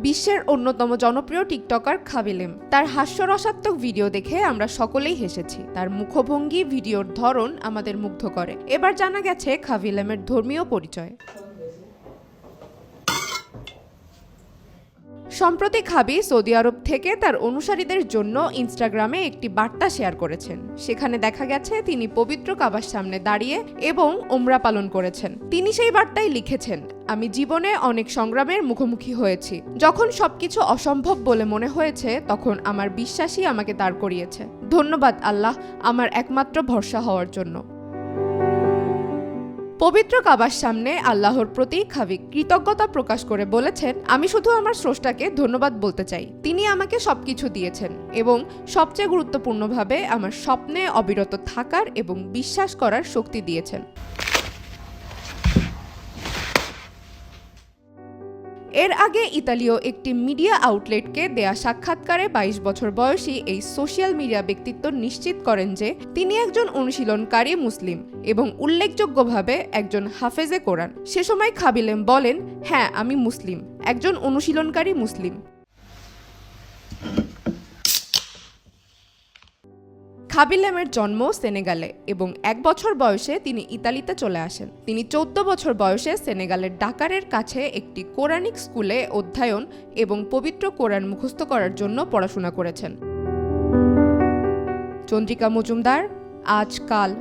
বিশ্বের অন্যতম জনপ্রিয় টিকটকার খাবিলেম। তার হাস্যরসাত্মক ভিডিও দেখে আমরা সকলেই হেসেছি। তার মুখভঙ্গি, ভিডিওর ধরন আমাদের মুগ্ধ করে। এবার জানা গেছে খাবিলেমের ধর্মীয় পরিচয়। সম্প্রতি খাবি সৌদি আরব থেকে তার অনুসারীদের জন্য ইনস্টাগ্রামে একটি বার্তা শেয়ার করেছেন। সেখানে দেখা গেছে তিনি পবিত্র কাবার সামনে দাঁড়িয়ে এবং ওমরা পালন করেছেন। তিনি সেই বার্তায় লিখেছেন, আমি জীবনে অনেক সংগ্রামের মুখোমুখি হয়েছি। যখন সবকিছু অসম্ভব বলে মনে হয়েছে তখন আমার বিশ্বাসই আমাকে দাঁড় করিয়েছে। ধন্যবাদ আল্লাহ, আমার একমাত্র ভরসা হওয়ার জন্য। পবিত্র কাবার সামনে আল্লাহর প্রতি খাবি কৃতজ্ঞতা প্রকাশ করে বলেছেন, আমি শুধু আমার স্রষ্টাকে ধন্যবাদ বলতে চাই। তিনি আমাকে সবকিছু দিয়েছেন এবং সবচেয়ে গুরুত্বপূর্ণভাবে আমার স্বপ্নে অবিরত থাকার এবং বিশ্বাস করার শক্তি দিয়েছেন। এর আগে ইতালীয় একটি মিডিয়া আউটলেটকে দেয়া সাক্ষাৎকারে ২২ বছর বয়সী এই সোশ্যাল মিডিয়া ব্যক্তিত্ব নিশ্চিত করেন যে তিনি একজন অনুশীলনকারী মুসলিম এবং উল্লেখযোগ্যভাবে একজন হাফেজে কোরআন। সে সময় খাবিলেম বলেন, হ্যাঁ আমি মুসলিম, একজন অনুশীলনকারী মুসলিম। খাবিলেমের জন্ম সেনেগালে এবং ১ বছর বয়সে তিনি ইতালিতে চলে আসেন। তিনি ১৪ বছর বয়সে সেনেগালের ডাকারের কাছে একটি কোরআনিক স্কুলে অধ্যয়ন এবং পবিত্র কোরআন মুখস্থ করার জন্য পড়াশোনা করেছেন। চন্দ্রিকা মজুমদার, আজকাল।